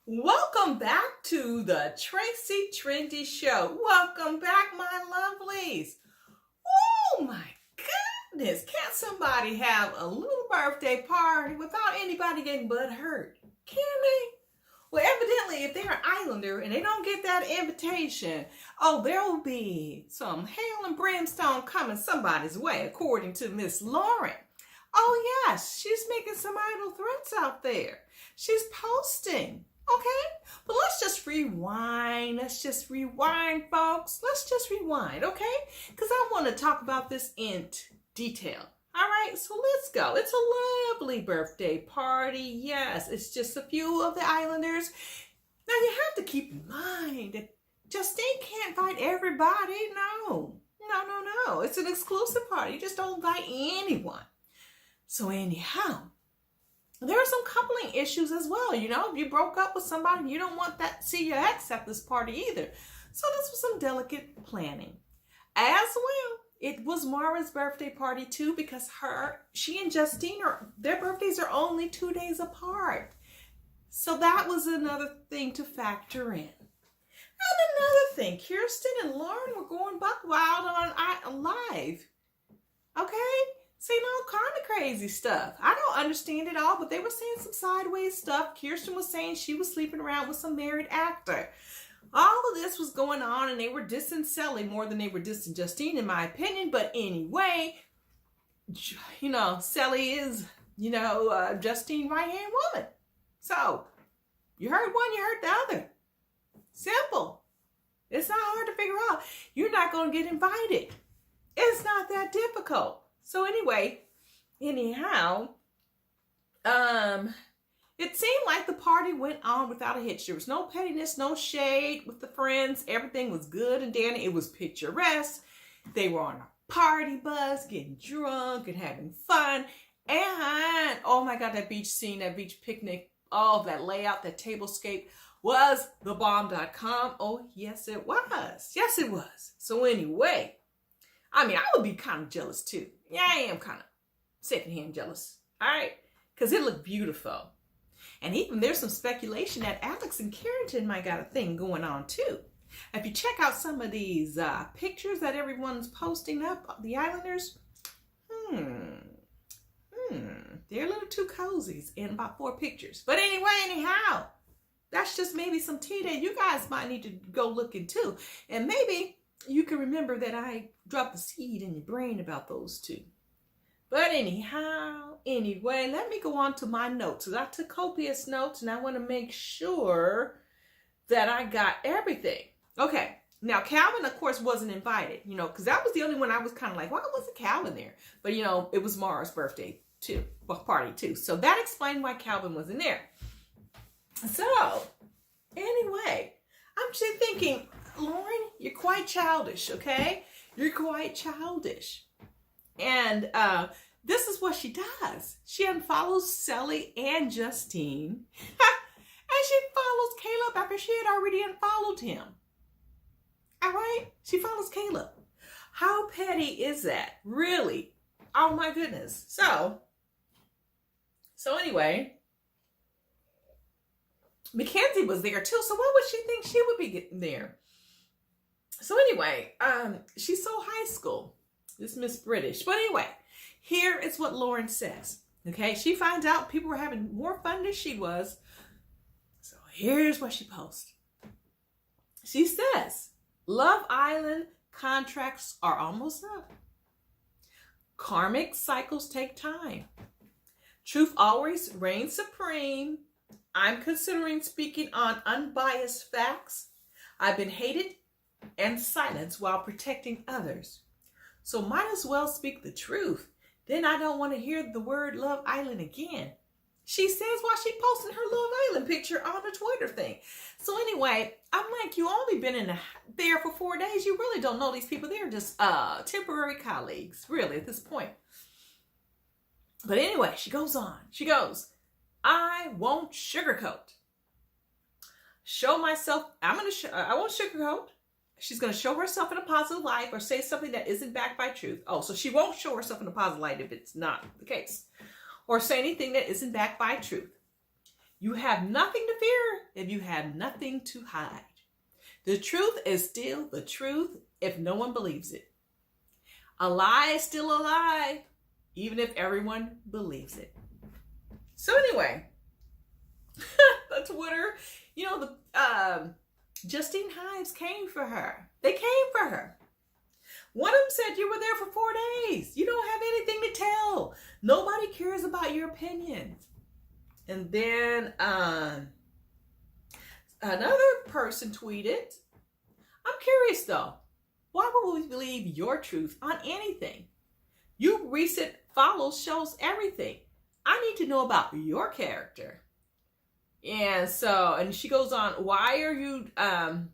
Welcome back to the Tracie Trendy Show. Welcome back, my lovelies. Oh my goodness. Can't somebody have a little birthday party without anybody getting butt hurt? Can they? Well, evidently, if they're an islander and they don't get that invitation, there will be some hail and brimstone coming somebody's way, according to Miss Lauren. Oh yes, she's making some idle threats out there. She's posting. Okay, but let's just rewind. Folks. Let's just rewind, okay? Because I want to talk about this in detail. All right, so let's go. It's a lovely birthday party. Yes, it's just a few of the islanders. Now, you have to keep in mind that Justine can't invite everybody. No. It's an exclusive party. You just don't invite anyone. So anyhow, there are some coupling issues as well. You know, if you broke up with somebody, you don't want that see your ex at this party either. So this was some delicate planning. As well, it was Mara's birthday party too, because she and Justine, their birthdays are only 2 days apart. So that was another thing to factor in. And another thing, Kirsten and Lauren were going buck wild on live. Okay? Saying all kind of crazy stuff. I don't understand it all, but they were saying some sideways stuff. Kirsten was saying she was sleeping around with some married actor. All of this was going on, and they were dissing Cely more than they were dissing Justine, in my opinion. But anyway, you know, Cely is, Justine's right-hand woman. So, you heard one, you heard the other. Simple. It's not hard to figure out. You're not going to get invited. It's not that difficult. So anyhow, it seemed like the party went on without a hitch. There was no pettiness, no shade with the friends. Everything was good and dandy. It was picturesque. They were on a party bus, getting drunk and having fun. And, oh my God, that beach scene, that beach picnic, all that layout, that tablescape was the bomb.com. Oh, yes, it was. Yes, it was. So anyway, I would be kind of jealous too. Yeah, I am kind of secondhand jealous. All right. Because it looked beautiful. And even there's some speculation that Alex and Carrington might got a thing going on too. If you check out some of these pictures that everyone's posting up, the Islanders, they're a little too cozy in about 4 pictures. But anyhow, that's just maybe some tea that you guys might need to go look into. And maybe you can remember that I dropped the seed in your brain about those two. But anyway, let me go on to my notes. I took copious notes, and I want to make sure that I got everything. Okay, now Calvin, of course, wasn't invited, because that was the only one I was kind of like, why wasn't Calvin there? But, it was Mara's birthday too, party too. So that explained why Calvin wasn't there. So, anyway, I'm just thinking, Lauren, you're quite childish, okay? You're quite childish. And this is what she does. She unfollows Cely and Justine. And she follows Caleb after she had already unfollowed him. All right? She follows Caleb. How petty is that? Really? Oh my goodness. So anyway, Mackenzie was there too. So what would she think she would be getting there? So anyway, she's so high school, this Miss British. But anyway, here is what Lauren says. Okay, she finds out people were having more fun than she was. So here's what she posts. She says, Love Island contracts are almost up. Karmic cycles take time. Truth always reigns supreme. I'm considering speaking on unbiased facts. I've been hated and silenced while protecting others. So might as well speak the truth. Then I don't want to hear the word Love Island again. She says while she posted her Love Island picture on the Twitter thing. So anyway, I'm like, you only been there for 4 days. You really don't know these people. They're just temporary colleagues, really, at this point. But anyway, she goes on. She goes, I won't sugarcoat. Show myself. I won't sugarcoat. She's going to show herself in a positive light or say something that isn't backed by truth. Oh, so she won't show herself in a positive light if it's not the case. Or say anything that isn't backed by truth. You have nothing to fear if you have nothing to hide. The truth is still the truth if no one believes it. A lie is still a lie, even if everyone believes it. So anyway, the Twitter, Justine Hives came for her. They came for her. One of them said, you were there for 4 days. You don't have anything to tell. Nobody cares about your opinions. And then another person tweeted, I'm curious though, why would we believe your truth on anything? Your recent follows shows everything. I need to know about your character. And she goes on, why are you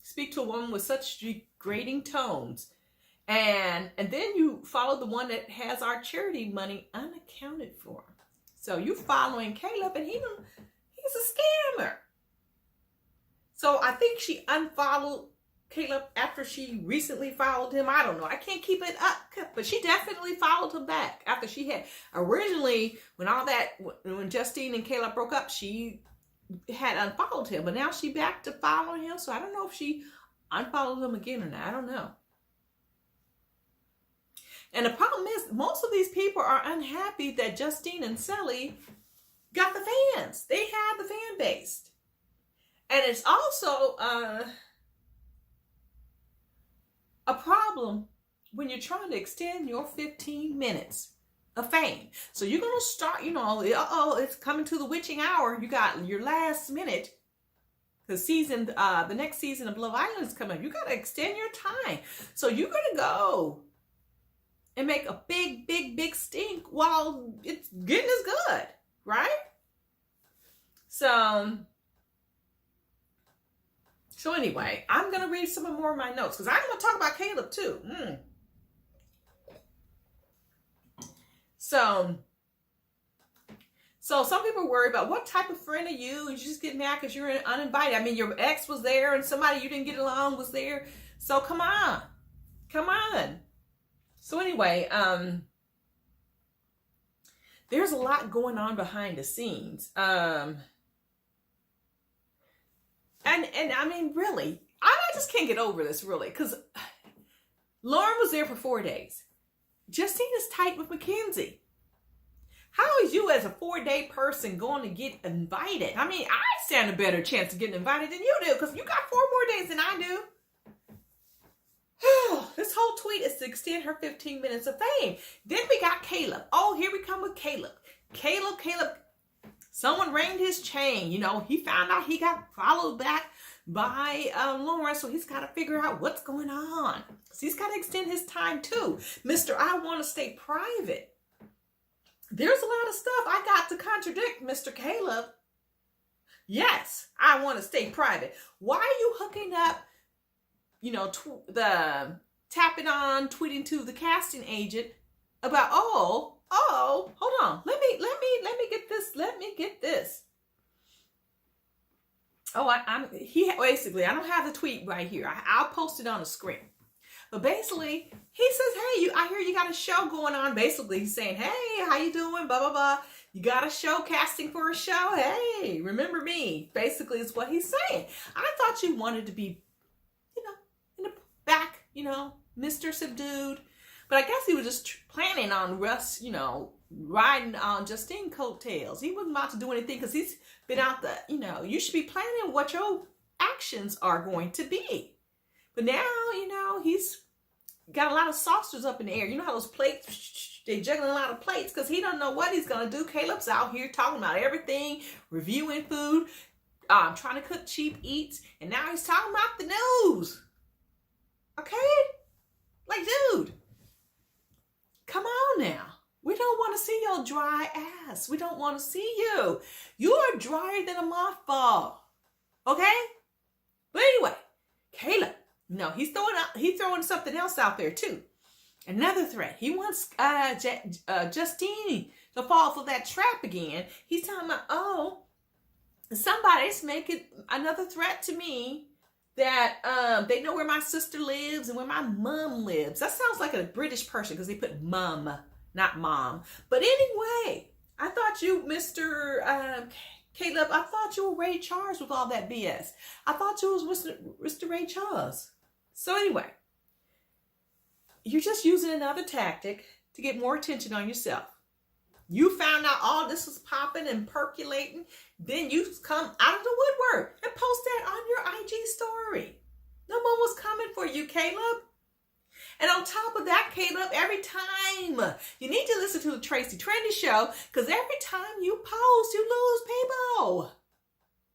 speak to a woman with such degrading tones? And then you follow the one that has our charity money unaccounted for. So you following Caleb, and he's a scammer. So I think she unfollowed Caleb after she recently followed him. I don't know. I can't keep it up, but she definitely followed him back after she had originally, when Justine and Caleb broke up, she had unfollowed him, but now she back to following him. So I don't know if she unfollowed him again or not. I don't know. And the problem is, most of these people are unhappy that Justine and Cely got the fans. They have the fan base. And it's also a problem when you're trying to extend your 15 minutes of fame. So you're going to start, it's coming to the witching hour. You got your last minute. The next season of Love Island is coming up. You got to extend your time. So you're going to go and make a big, big, big stink while it's getting as good, right? So anyway, I'm going to read some more of my notes because I'm going to talk about Caleb too. So some people worry about what type of friend are you? You just get mad because you're uninvited. I mean, your ex was there and somebody you didn't get along was there. So come on. So anyway, there's a lot going on behind the scenes. And I mean, really, I just can't get over this, really, because Lauren was there for 4 days. Justine is tight with Mackenzie. How is you as a 4-day person going to get invited? I mean, I stand a better chance of getting invited than you do because you got 4 more days than I do. This whole tweet is to extend her 15 minutes of fame. Then we got Caleb. Oh, here we come with Caleb. Caleb. Someone rang his chain. He found out he got followed back by Lauren, so he's got to figure out what's going on. So he's got to extend his time too. Mr. I want to stay private. There's a lot of stuff I got to contradict Mr. Caleb. Yes, I want to stay private. Why are you hooking up, the tapping on, tweeting to the casting agent about, hold on. Let me get this. Oh, I don't have the tweet right here. I'll post it on the screen. But basically, he says, hey, I hear you got a show going on. Basically, he's saying, hey, how you doing? Blah, blah, blah. You got a show, casting for a show? Hey, remember me? Basically, is what he's saying. I thought you wanted to be, in the back, Mr. Subdued. But I guess he was just planning on Russ, riding on Justine coattails. He wasn't about to do anything because he's been out you should be planning what your actions are going to be. But now, he's got a lot of saucers up in the air. You know how those plates, they juggling a lot of plates because he don't know what he's going to do. Caleb's out here talking about everything, reviewing food, trying to cook cheap eats. And now he's talking about the news. Okay? Like, dude, come on now. We don't want to see your dry ass. We don't want to see you. You are drier than a mothball. Okay? But anyway, Caleb, he's throwing something else out there too. Another threat. He wants Justine to fall for that trap again. He's talking about, somebody's making another threat to me that they know where my sister lives and where my mom lives. That sounds like a British person because they put mum, not mom. But anyway, I thought you, Mr. Caleb, I thought you were Ray Charles with all that BS. I thought you was Mr. Ray Charles. So anyway, you're just using another tactic to get more attention on yourself. You found out all this was popping and percolating. Then you come out of the woodwork and post that on your IG story. No one was coming for you, Caleb. And on top of that, Caleb, every time you need to listen to the Tracie Trendy Show, because every time you post, you lose people.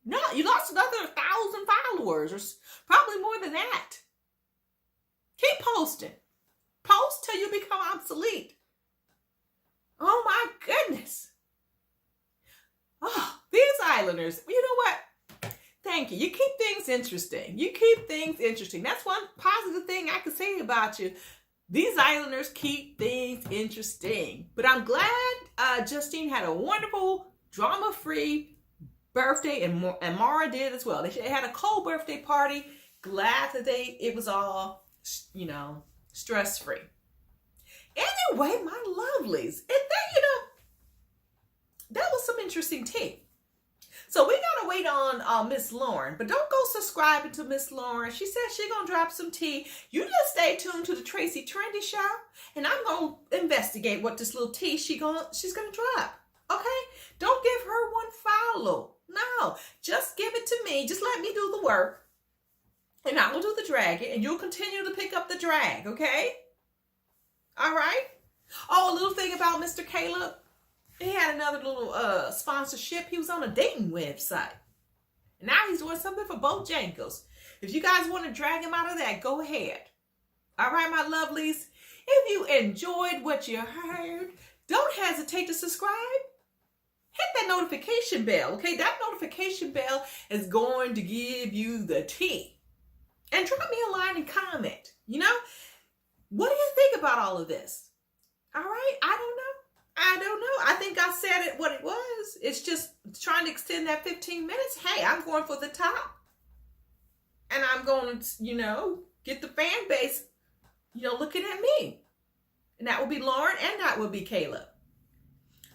No, you lost another 1,000 followers, or probably more than that. Keep posting. Post till you become obsolete. Oh my goodness. Oh, these Islanders, you know what? Thank you. You keep things interesting. You keep things interesting. That's one positive thing I can say about you. These Islanders keep things interesting. But I'm glad Justine had a wonderful, drama-free birthday, and Mara did as well. They had a cold birthday party. Glad that it was all, stress-free. Anyway, my lovelies, and then, that was some interesting tea. So we gotta wait on Miss Lauren, but don't go subscribing to Miss Lauren. She said she's gonna drop some tea. You just stay tuned to the Tracie Trendy Show, and I'm gonna investigate what this little tea she's gonna drop. Okay? Don't give her one follow. No, just give it to me. Just let me do the work, and I will do the dragging, and you'll continue to pick up the drag. Okay? All right. Oh, a little thing about Mr. Caleb. He had another little sponsorship. He was on a dating website. And now he's doing something for Bojangles. If you guys want to drag him out of that, go ahead. All right, my lovelies. If you enjoyed what you heard, don't hesitate to subscribe. Hit that notification bell, okay? That notification bell is going to give you the tea. And drop me a line and comment. What do you think about all of this? All right? I don't know. I think I said it what it was. It's just trying to extend that 15 minutes. Hey, I'm going for the top. And I'm going to, get the fan base, looking at me. And that will be Lauren, and that will be Caleb.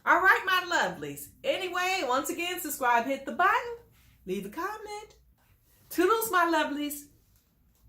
All right, my lovelies. Anyway, once again, subscribe, hit the button, leave a comment. Toodles, my lovelies.